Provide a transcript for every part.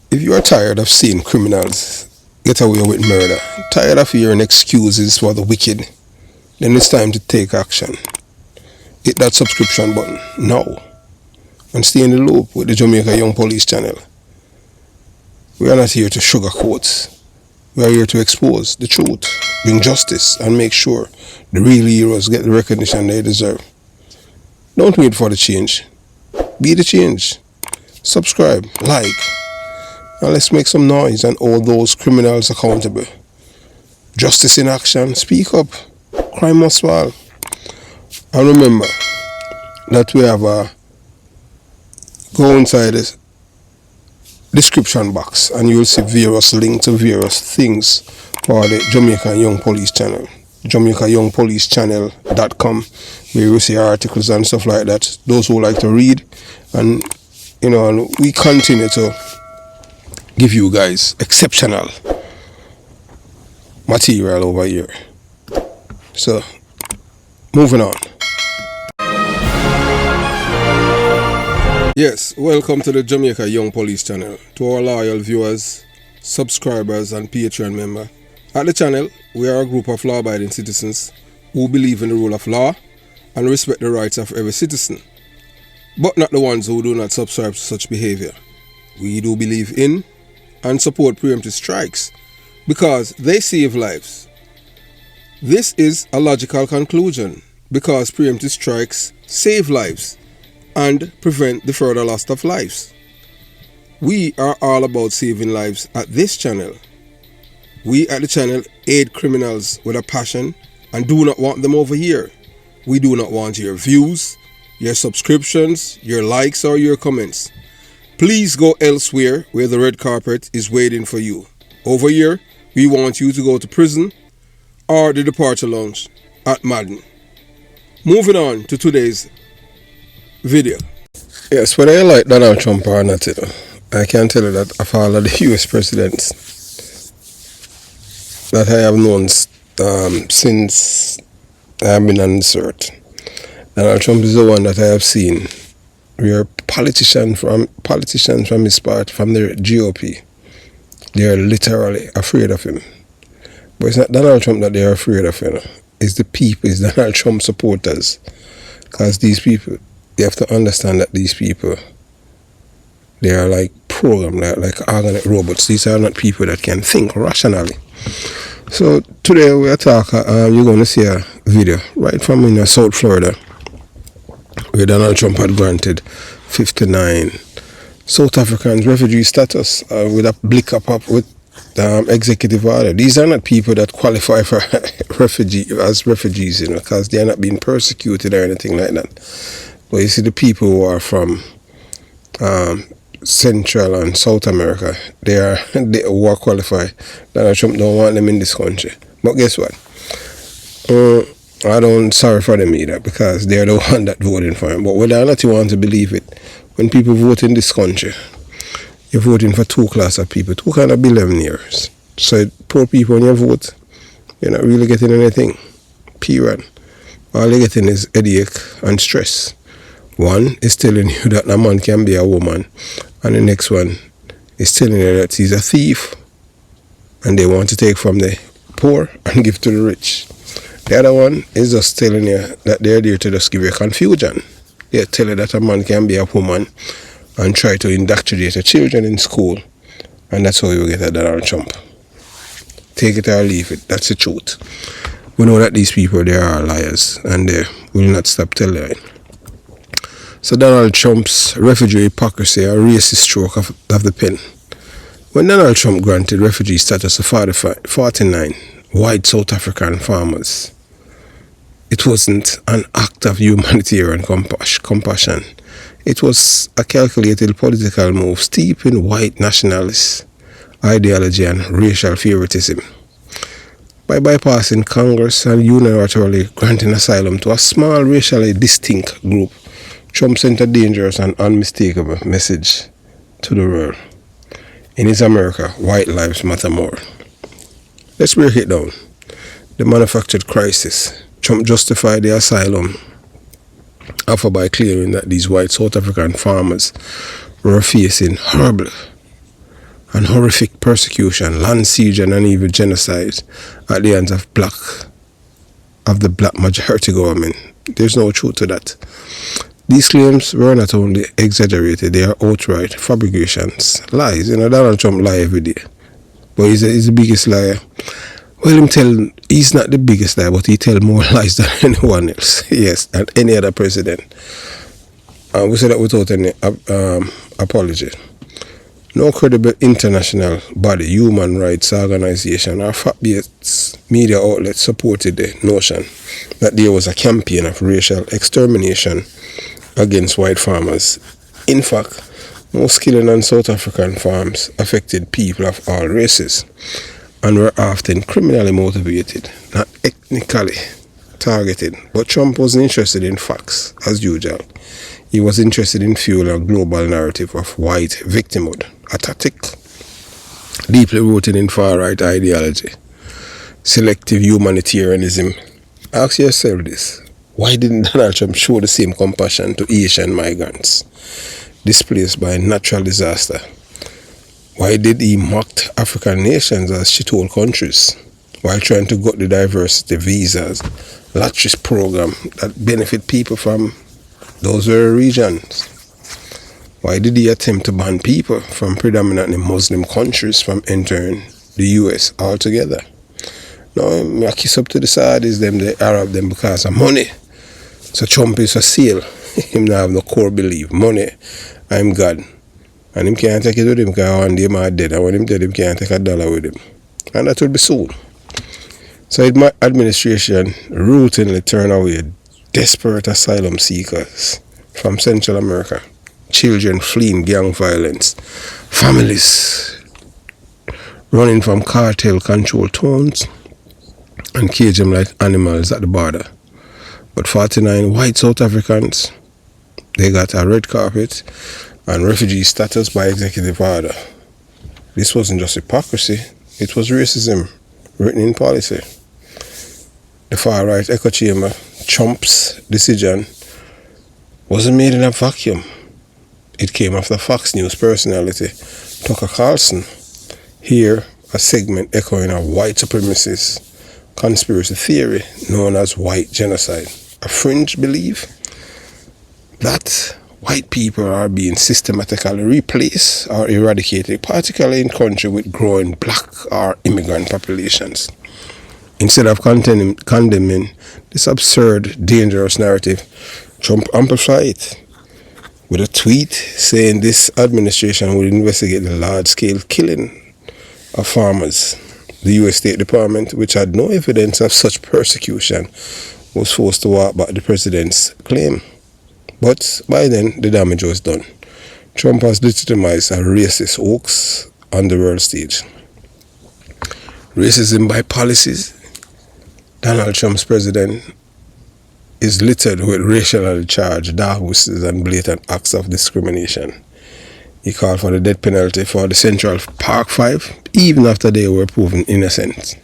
If you are tired of seeing criminals get away with murder, tired of hearing excuses for the wicked, then it's time to take action. Hit that subscription button now and stay in the loop with the Jamaica Young Police channel. We are not here to sugarcoat. We are here to expose the truth, bring justice, and make sure the real heroes get the recognition they deserve. Don't wait for the change. Be the change. Subscribe, like, and let's make some noise and hold those criminals accountable. Justice in action. Speak up. Crime must fall. And remember that we have go inside the description box and you'll see various links to various things for the Jamaica Young Police channel. JamaicaYoungPoliceChannel.com, where you see articles and stuff like that. Those who like to read, and and we continue to give you guys exceptional material over here. So, moving on. Yes, welcome to the Jamaica Young Police channel. To our loyal viewers, subscribers, and Patreon members. At the channel, we are a group of law-abiding citizens who believe in the rule of law and respect the rights of every citizen, but not the ones who do not subscribe to such behavior. We do believe in and support preemptive strikes because they save lives. This is a logical conclusion because preemptive strikes save lives and prevent the further loss of lives. We are all about saving lives at this channel. We at the channel aid criminals with a passion and do not want them over here. We do not want your views, your subscriptions, your likes, or your comments. Please go elsewhere where the red carpet is waiting for you. Over here, we want you to go to prison or the departure lounge at Madden. Moving on to today's video. Yes, whether you like Donald Trump or not, I can tell you that of all of the US presidents that I have known since I have been on this earth, Donald Trump is the one that I have seen where politicians from his party, from the GOP, they are literally afraid of him. But it's not Donald Trump that they are afraid of, It's the people, it's Donald Trump supporters. Because these people, you have to understand that these people, they are like programmed, like organic robots. These are not people that can think rationally. So today we are talking, you're going to see a video right from in South Florida, where Donald Trump had granted 59 South Africans refugee status with a blick up with executive order. These are not people that qualify for as refugees, because they are not being persecuted or anything like that. But you see, the people who are from Central and South America, they who are qualified. Donald Trump don't want them in this country. But guess what? I don't sorry for them either, because they're the one that voting for him. But whether or not you want to believe it, when people vote in this country, you're voting for two classes of people, two kind of billionaires. So poor people, when you vote, you're not really getting anything. Period. All you're getting is headache and stress. One is telling you that a man can be a woman, and the next one is telling you that he's a thief and they want to take from the poor and give to the rich. The other one is just telling you that they're there to just give you confusion. They tell you that a man can be a woman and try to indoctrinate your children in school, and that's how you get a Donald Trump. Take it or leave it. That's the truth. We know that these people, they are liars, and they will not stop telling. So Donald Trump's refugee hypocrisy, a racist stroke of the pen. When Donald Trump granted refugee status to 49 white South African farmers, it wasn't an act of humanitarian compassion. It was a calculated political move steeped in white nationalist ideology and racial favoritism. By bypassing Congress and unilaterally granting asylum to a small racially distinct group, Trump sent a dangerous and unmistakable message to the world. In his America, white lives matter more. Let's break it down. The manufactured crisis. Trump justified the asylum offer by claiming that these white South African farmers were facing horrible and horrific persecution, land siege, and even genocide at the hands of the black majority government. There's no truth to that. These claims were not only exaggerated, they are outright fabrications, lies. Donald Trump lie every day, but he's the biggest liar. Well, he's not the biggest liar, but he tells more lies than anyone else. Yes, than any other president. And we say that without any apology. No credible international body, human rights organization, or fact-based media outlet supported the notion that there was a campaign of racial extermination against white farmers. In fact, most killing on South African farms affected people of all races and were often criminally motivated, not ethnically targeted. But Trump wasn't interested in facts, as usual. He was interested in fueling a global narrative of white victimhood, a tactic deeply rooted in far-right ideology, selective humanitarianism. Ask yourself this: why didn't Donald Trump show the same compassion to Asian migrants displaced by natural disaster? Why did he mock African nations as shithole countries while trying to gut the diversity visas, latches program that benefit people from those very regions? Why did he attempt to ban people from predominantly Muslim countries from entering the US altogether? Now, I kiss up to the Saudis, the Arab, because of money. So Trump is for sale. Him not have no core belief. Money, I'm God. And him can't take it with him because one day I'm dead. And when him dead, him can't take $1 with him. And that will be soon. So his administration routinely turn away desperate asylum seekers from Central America. Children fleeing gang violence. Families running from cartel-controlled towns and cage them like animals at the border. But 49 white South Africans, they got a red carpet and refugee status by executive order. This wasn't just hypocrisy, it was racism written in policy. The far-right echo chamber, Trump's decision, wasn't made in a vacuum. It came after Fox News personality Tucker Carlson. Here, a segment echoing a white supremacist conspiracy theory known as white genocide. A fringe belief that white people are being systematically replaced or eradicated, particularly in countries with growing black or immigrant populations. Instead of condemning this absurd, dangerous narrative, Trump amplified it with a tweet saying this administration would investigate the large-scale killing of farmers. The U.S. State Department, which had no evidence of such persecution, was forced to walk back the president's claim. But by then, the damage was done. Trump has legitimized a racist hoax on the world stage. Racism by policies. Donald Trump's president is littered with racially charged dark whistles and blatant acts of discrimination. He called for the death penalty for the Central Park Five, even after they were proven innocent.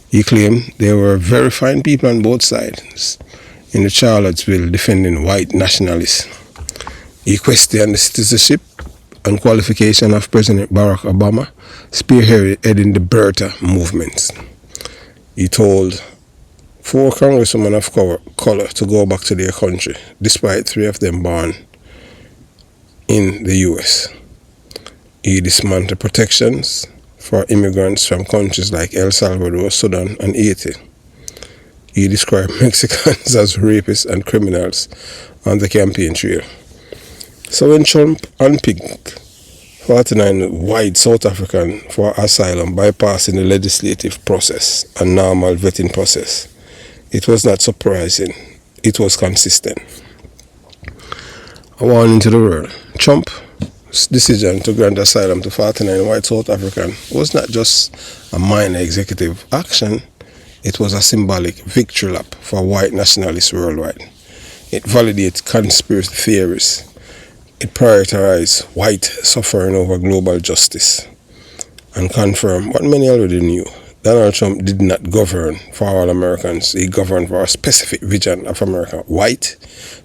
He claimed there were very fine people on both sides in the Charlottesville defending white nationalists. He questioned the citizenship and qualification of President Barack Obama, spearheading the Bertha movement. He told 4 congresswomen of color to go back to their country, despite 3 of them born in the U.S. He dismantled protections for immigrants from countries like El Salvador, Sudan, and Haiti. He described Mexicans as rapists and criminals on the campaign trail. So when Trump unpicked 49 white South African for asylum, bypassing the legislative process and normal vetting process, it was not surprising, it was consistent. A warning to the world: Trump's decision to grant asylum to 49 white South Africans was not just a minor executive action, it was a symbolic victory lap for white nationalists worldwide. It validates conspiracy theories. It prioritized white suffering over global justice and confirmed what many already knew. Donald Trump did not govern for all Americans. He governed for a specific vision of America: white,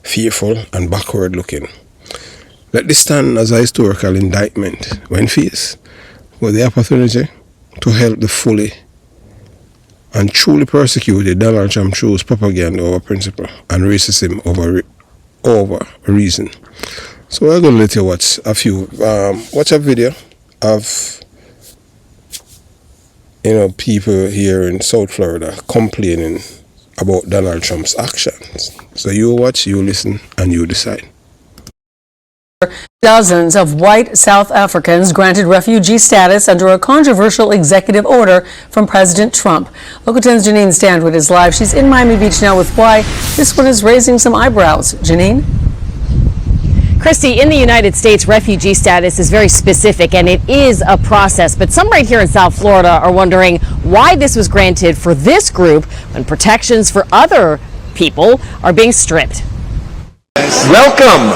fearful, and backward looking. Let this stand as a historical indictment. When faced with the opportunity to help the fully and truly persecuted Donald Trump chose propaganda over principle and racism over reason. So we're going to let you watch a video of people here in South Florida complaining about Donald Trump's actions. So you watch, you listen, and you decide. Dozens of white South Africans granted refugee status under a controversial executive order from President Trump. Local 10's Janine Standwood is live. She's in Miami Beach now with why this one is raising some eyebrows. Janine? Christy, in the United States, refugee status is very specific and it is a process. But some right here in South Florida are wondering why this was granted for this group when protections for other people are being stripped. Welcome.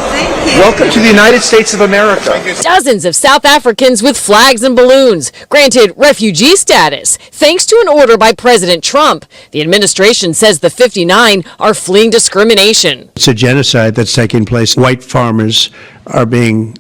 Welcome to the United States of America. Dozens of South Africans with flags and balloons granted refugee status thanks to an order by President Trump. The administration says the 59 are fleeing discrimination. It's a genocide that's taking place. White farmers are being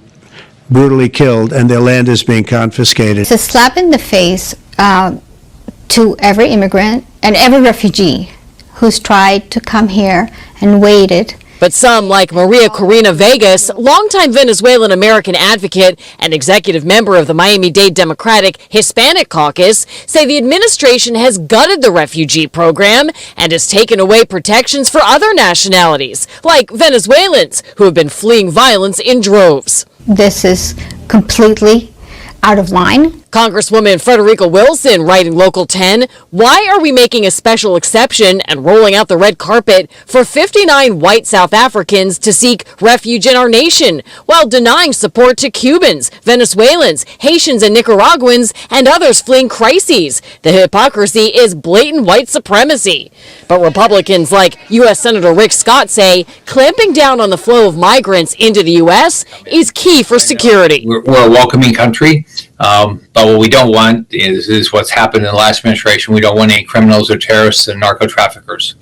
brutally killed and their land is being confiscated. It's a slap in the face to every immigrant and every refugee who's tried to come here and waited. But some, like Maria Corina Vegas, longtime Venezuelan American advocate and executive member of the Miami-Dade Democratic Hispanic Caucus, say the administration has gutted the refugee program and has taken away protections for other nationalities, like Venezuelans who have been fleeing violence in droves. This is completely out of line. Congresswoman Frederica Wilson writing Local 10, why are we making a special exception and rolling out the red carpet for 59 white South Africans to seek refuge in our nation while denying support to Cubans, Venezuelans, Haitians and Nicaraguans and others fleeing crises? The hypocrisy is blatant white supremacy. But Republicans like U.S. Senator Rick Scott say clamping down on the flow of migrants into the U.S. is key for security. We're a welcoming country. But what we don't want is what's happened in the last administration. We don't want any criminals or terrorists and narco traffickers.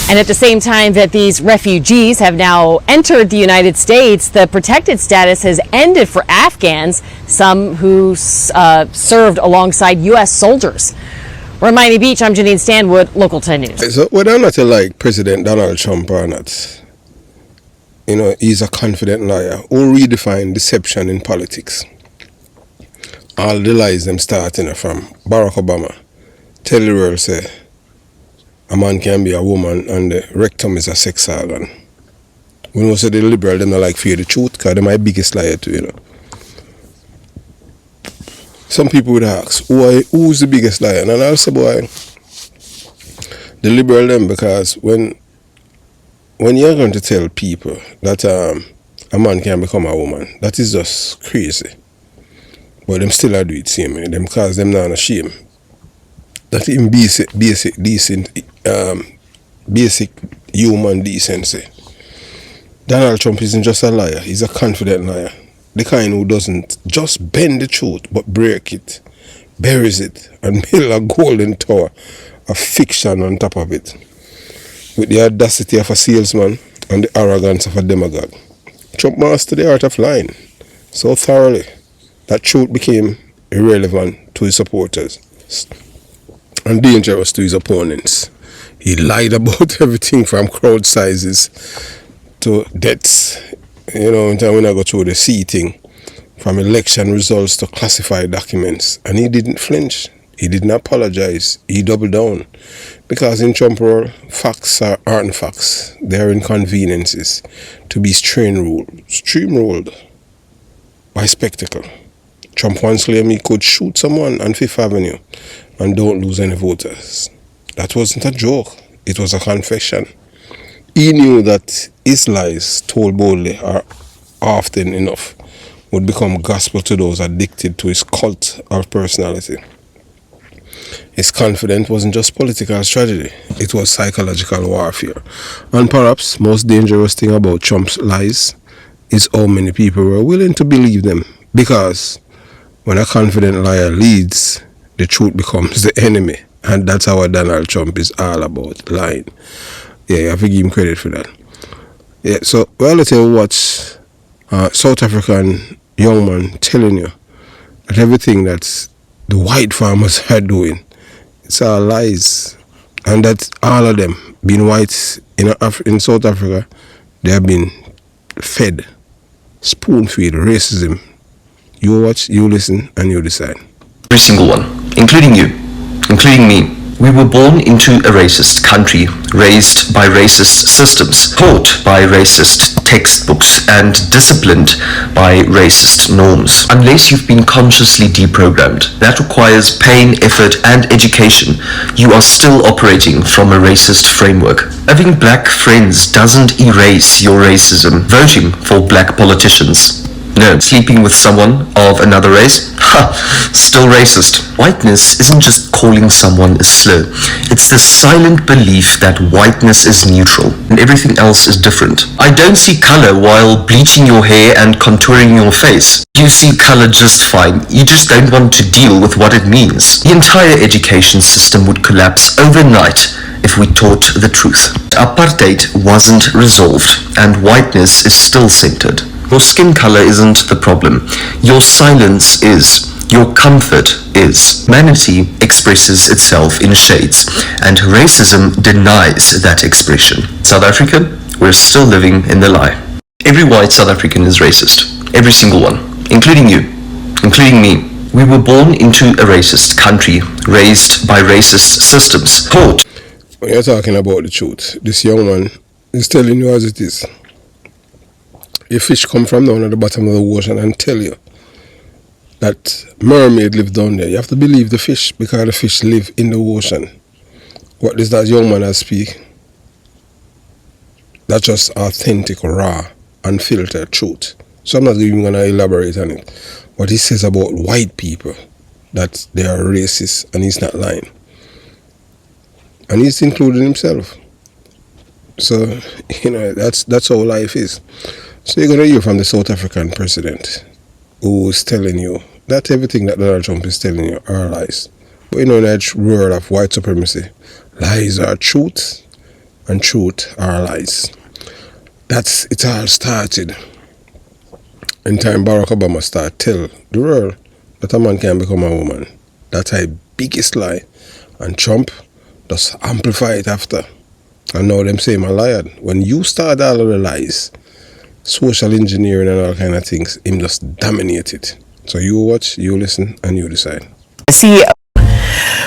And at the same time that these refugees have now entered the United States, the protected status has ended for Afghans, some who served alongside U.S. soldiers. We're in Miami Beach. I'm Janine Standwood, Local 10 News. So whether or not you like President Donald Trump or not, he's a confident liar who redefined deception in politics. All the lies them starting from Barack Obama. Tell the world say a man can be a woman and the rectum is a sex organ. We know say the liberal them not like fear the truth because they're my biggest liar too, Some people would ask, who's the biggest liar? And I'll say, boy, the liberal them, because when you're going to tell people that a man can become a woman, that is just crazy. But them still do it same way. Them cause them not ashamed. That in basic human decency. Donald Trump isn't just a liar, he's a confident liar. The kind who doesn't just bend the truth, but break it, buries it, and build a golden tower of fiction on top of it. With the audacity of a salesman and the arrogance of a demagogue. Trump mastered the art of lying so thoroughly that truth became irrelevant to his supporters and dangerous to his opponents. He lied about everything from crowd sizes to deaths. When I go through the seating, from election results to classified documents, and he didn't flinch. He didn't apologize. He doubled down. Because in Trump world, facts aren't facts. They're inconveniences to be streamrolled by spectacle. Trump once claimed he could shoot someone on Fifth Avenue and don't lose any voters. That wasn't a joke. It was a confession. He knew that his lies, told boldly or often enough, would become gospel to those addicted to his cult of personality. His confidence wasn't just political strategy, it was psychological warfare. And perhaps most dangerous thing about Trump's lies is how many people were willing to believe them. Because when a confident liar leads, the truth becomes the enemy. And that's how Donald Trump is all about, lying. Yeah, you have to give him credit for that. Yeah, so well, let's watch South African young man telling you that everything that's the white farmers are doing, it's all lies. And that all of them, being whites in South Africa, they have been fed, spoon-feed racism. You watch, you listen, and you decide. Every single one, including you, including me. We were born into a racist country, raised by racist systems, taught by racist textbooks, and disciplined by racist norms. Unless you've been consciously deprogrammed, that requires pain, effort, and education. You are still operating from a racist framework. Having black friends doesn't erase your racism. Voting for black politicians, no. Sleeping with someone of another race? Ha! Still racist. Whiteness isn't just calling someone a slur. It's the silent belief that whiteness is neutral and everything else is different. I don't see color while bleaching your hair and contouring your face. You see color just fine. You just don't want to deal with what it means. The entire education system would collapse overnight if we taught the truth. Apartheid wasn't resolved, and whiteness is still centered. Your skin color isn't the problem. Your silence is. Your comfort is. Humanity expresses itself in shades, and racism denies that expression. South Africa, we're still living in the lie. Every white South African is racist. Every single one. Including you. Including me. We were born into a racist country, raised by racist systems. Taught. When you're talking about the truth, this young man is telling you as it is. A fish come from down at the bottom of the ocean and tell you that mermaid live down there. You have to believe the fish because the fish live in the ocean. What does that young man speak? That's just authentic, raw, unfiltered truth. So I'm not even going to elaborate on it. What he says about white people, that they are racist, and he's not lying. And he's including himself. So, that's how life is. So you're going to hear from the South African president who is telling you that everything that Donald Trump is telling you are lies. But in that world of white supremacy, lies are truth and truth are lies. It all started in time Barack Obama started tell the world that a man can become a woman. That's a biggest lie. And Trump just amplify it after. And now them say I'm a liar. When you start all of the lies, social engineering and all kind of things, him just dominate it. So you watch, you listen, and you decide. CEO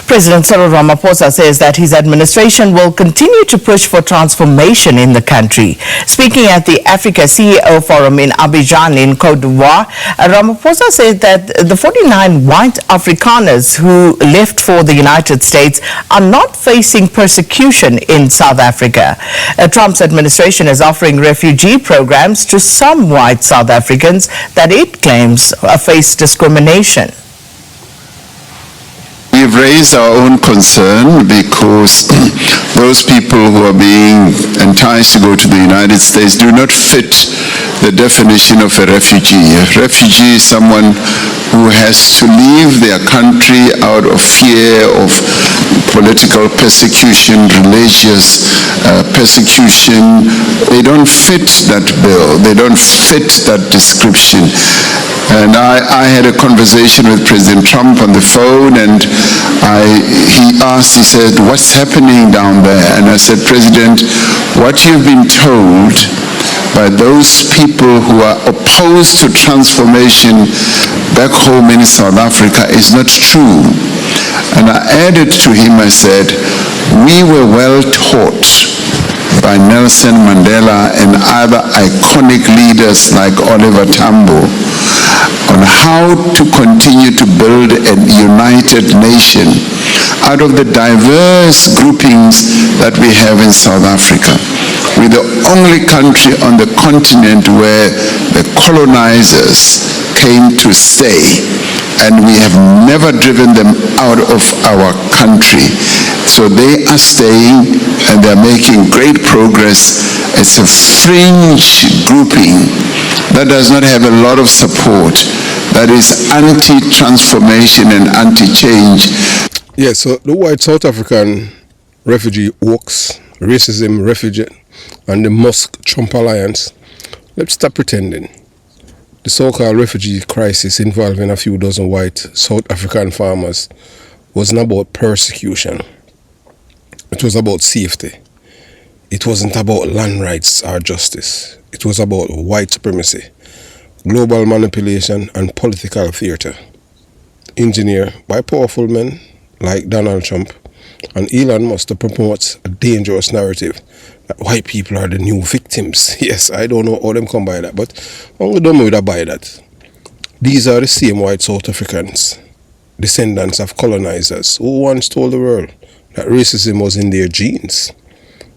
President Cyril Ramaphosa says that his administration will continue to push for transformation in the country. Speaking at the Africa CEO Forum in Abidjan in Côte d'Ivoire, Ramaphosa said that the 49 white Afrikaners who left for the United States are not facing persecution in South Africa. Trump's administration is offering refugee programs to some white South Africans that it claims face discrimination. We've raised our own concern because those people who are being enticed to go to the United States do not fit the definition of a refugee. A refugee is someone who has to leave their country out of fear of political persecution, religious persecution. They don't fit that bill. They don't fit that description. And I had a conversation with President Trump on the phone, and he said, what's happening down there? And I said, President, what you've been told by those people who are opposed to transformation back home in South Africa is not true. And I added to him, I said, we were well taught by Nelson Mandela and other iconic leaders like Oliver Tambo on how to continue to build a united nation out of the diverse groupings that we have in South Africa. We're the only country on the continent where the colonizers came to stay, and we have never driven them out of our country. So they are staying, and they're making great progress. It's a fringe grouping that does not have a lot of support, that is anti-transformation and anti-change. Yeah, so the white South African refugee hoax, racism, refugee, and the Musk-Trump alliance, let's stop pretending. The so-called refugee crisis involving a few dozen white South African farmers wasn't about persecution. It was about safety. It wasn't about land rights or justice. It was about white supremacy, global manipulation, and political theater, engineered by powerful men like Donald Trump and Elon Musk to promote a dangerous narrative that white people are the new victims. Yes, I don't know how them come by that, but only don't know buy that. These are the same white South Africans, descendants of colonizers, who once told the world that racism was in their genes,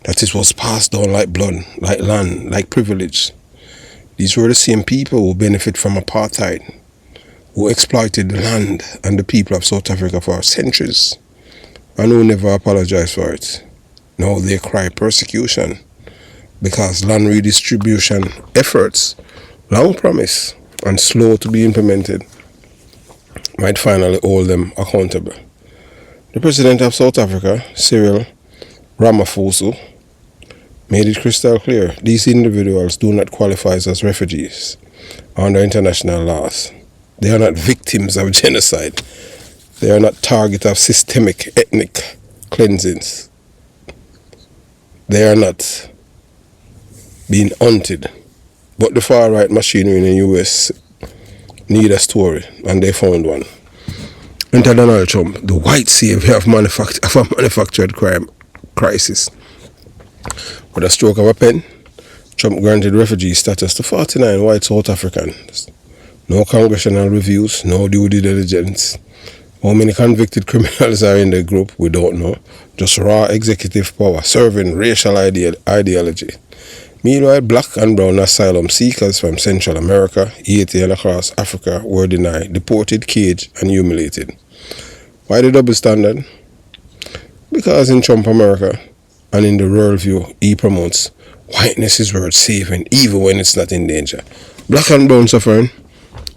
that it was passed down like blood, like land, like privilege. These were the same people who benefit from apartheid, who exploited the land and the people of South Africa for centuries, and who never apologized for it. Now they cry persecution because land redistribution efforts, long promised and slow to be implemented, might finally hold them accountable. The President of South Africa, Cyril Ramaphosa, made it crystal clear these individuals do not qualify as refugees under international laws. They are not victims of genocide. They are not target of systemic ethnic cleansings. They are not being hunted. But the far-right machinery in the US need a story, and they found one. Enter Donald Trump, the white savior of a manufactured crime crisis. With a stroke of a pen, Trump granted refugee status to 49 white South Africans. No congressional reviews, no due diligence. How many convicted criminals are in the group, we don't know. Just raw executive power, serving racial ideology. Meanwhile, black and brown asylum seekers from Central America, Haiti and across Africa were denied, deported, caged and humiliated. Why the double standard? Because in Trump America and in the rural view, he promotes whiteness is worth saving even when it's not in danger. Black and brown suffering,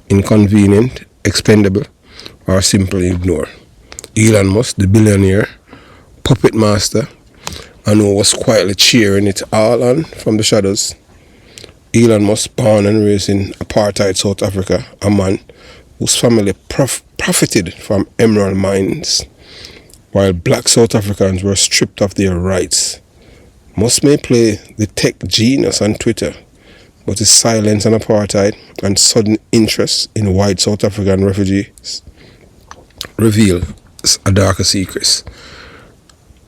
inconvenient, expendable, or simply ignored. Elon Musk, the billionaire, puppet master, and who was quietly cheering it all on from the shadows. Elon Musk, born and raised in apartheid South Africa, a man whose family profited from emerald mines, while black South Africans were stripped of their rights. Musk may play the tech genius on Twitter, but his silence on apartheid and sudden interest in white South African refugees reveal a darker secret.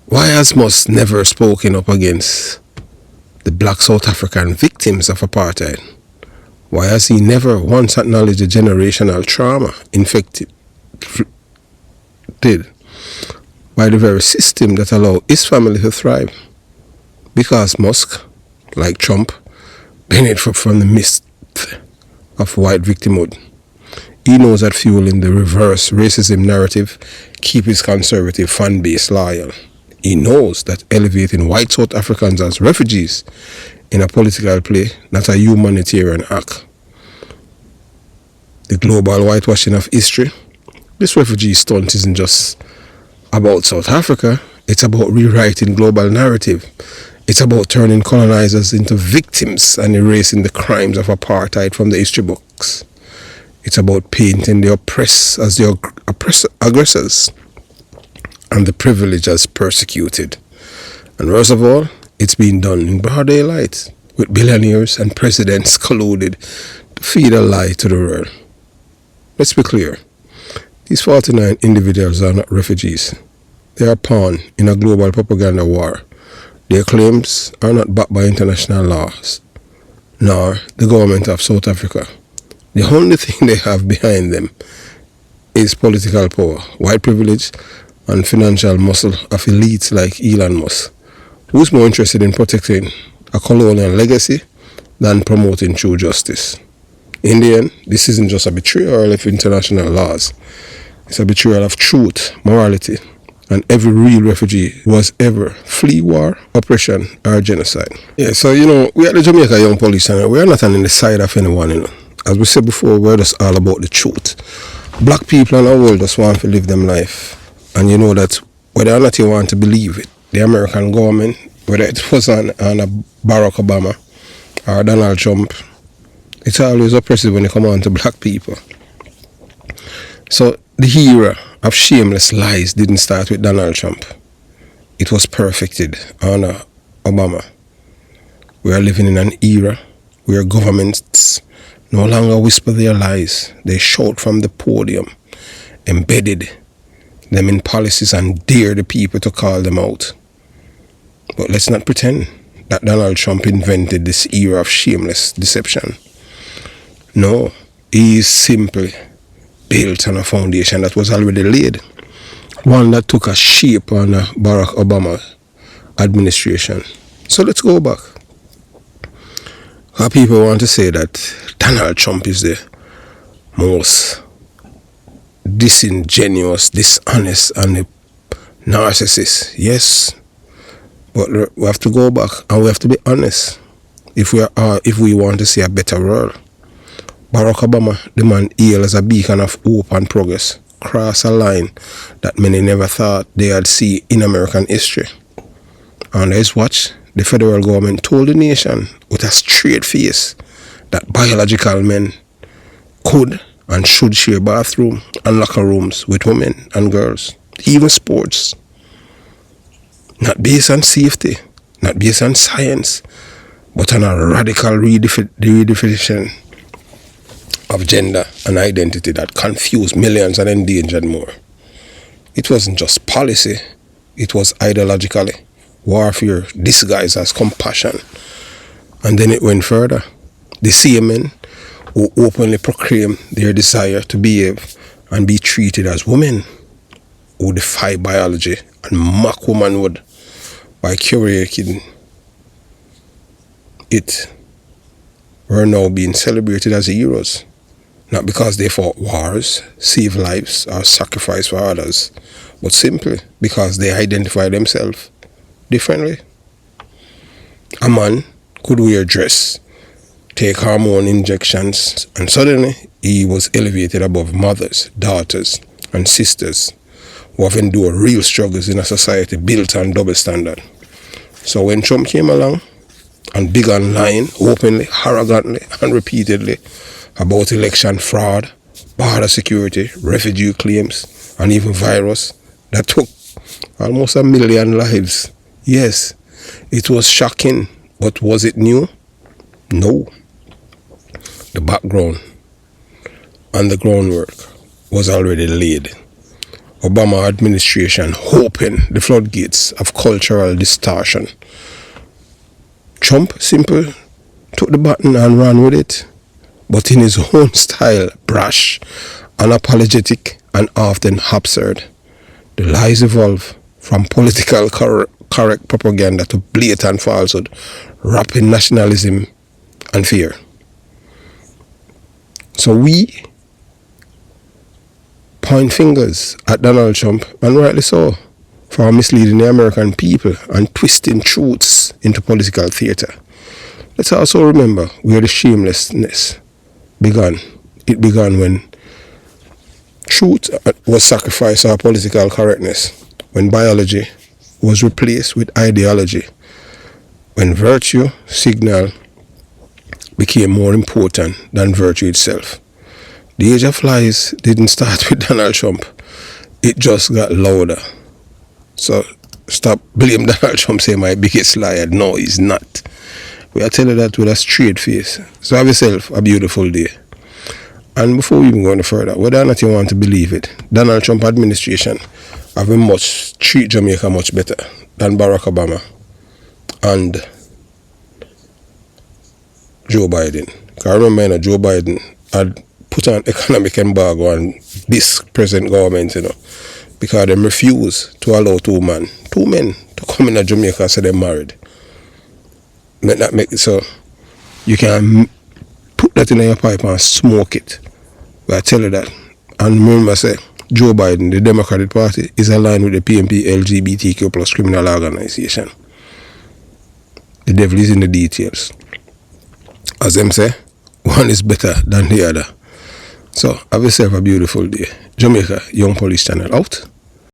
Why has Musk never spoken up against the black South African victims of apartheid? Why has he never once acknowledged the generational trauma inflicted by the very system that allowed his family to thrive? Because Musk, like Trump, benefit from the myth of white victimhood. He knows that fueling the reverse racism narrative keep his conservative fan base loyal. He knows that elevating white South Africans as refugees in a political play, not a humanitarian act. The global whitewashing of history. This refugee stunt isn't just about South Africa, it's about rewriting global narrative. It's about turning colonizers into victims and erasing the crimes of apartheid from the history books. It's about painting the oppressed as the aggressors and the privileged as persecuted. And worst of all, it's being done in broad daylight, with billionaires and presidents colluded to feed a lie to the world. Let's be clear. These 49 individuals are not refugees. They are pawn in a global propaganda war. Their claims are not backed by international laws, nor the government of South Africa. The only thing they have behind them is political power, white privilege, and financial muscle of elites like Elon Musk, who's more interested in protecting a colonial legacy than promoting true justice. In the end, this isn't just a betrayal of international laws. It's a betrayal of truth, morality, and every real refugee was ever flee war, oppression, or genocide. Yeah, so, we are the Jamaica Young Police, and we are not on the side of anyone, As we said before, we're just all about the truth. Black people in our world just want to live them life. And you know that whether or not you want to believe it, the American government, whether it was on a Barack Obama or Donald Trump, It's always oppressive when you come on to black people. So the era of shameless lies didn't start with Donald Trump. It was perfected under Obama. We are living in an era where governments no longer whisper their lies. They shout from the podium, embedded them in policies and dare the people to call them out. But let's not pretend that Donald Trump invented this era of shameless deception. No, he is simply built on a foundation that was already laid. One that took a shape on Barack Obama administration. So let's go back. Our people want to say that Donald Trump is the most disingenuous, dishonest, and the narcissist. Yes, but we have to go back and we have to be honest if we want to see a better world. Barack Obama, the man hailed as a beacon of hope and progress, crossed a line that many never thought they had seen in American history. Under his watch, the federal government told the nation with a straight face that biological men could and should share bathrooms and locker rooms with women and girls, even sports. Not based on safety, not based on science, but on a radical redefinition of gender and identity that confused millions and endangered more. It wasn't just policy, it was ideologically warfare disguised as compassion. And then it went further. The same men who openly proclaim their desire to behave and be treated as women, who defy biology and mock womanhood by curating it, were now being celebrated as heroes. Not because they fought wars, saved lives, or sacrificed for others, but simply because they identify themselves differently. A man could wear a dress, take hormone injections, and suddenly he was elevated above mothers, daughters, and sisters who have endured real struggles in a society built on double standard. So when Trump came along and began lying openly, arrogantly, and repeatedly about election fraud, border security, refugee claims, and even virus that took almost 1 million lives. Yes, it was shocking, but was it new? No. The background and the groundwork was already laid. Obama administration opened the floodgates of cultural distortion. Trump simply took the button and ran with it, but in his own style, brash, unapologetic, and often absurd. The lies evolve from political correct propaganda to blatant falsehood, wrapped in nationalism and fear. So we point fingers at Donald Trump, and rightly so, for misleading the American people and twisting truths into political theater. Let's also remember where the shamelessness began. It began when truth was sacrificed for political correctness, when biology was replaced with ideology, when virtue signal became more important than virtue itself. The age of lies didn't start with Donald Trump. It just got louder. So stop blaming Donald Trump saying my biggest liar. No, he's not. We are telling that with a straight face. So have yourself a beautiful day. And before we even go any further, whether or not you want to believe it, Donald Trump administration have been treat Jamaica much better than Barack Obama and Joe Biden. Because I remember, Joe Biden had put an economic embargo on this present government, because they refused to allow two men to come in Jamaica and say they're married. So you can put that in your pipe and smoke it. But I tell you that. And remember, say, Joe Biden, the Democratic Party, is aligned with the PNP LGBTQ plus criminal organization. The devil is in the details. As them say, one is better than the other. So have yourself a beautiful day. Jamaica Young Police Channel out.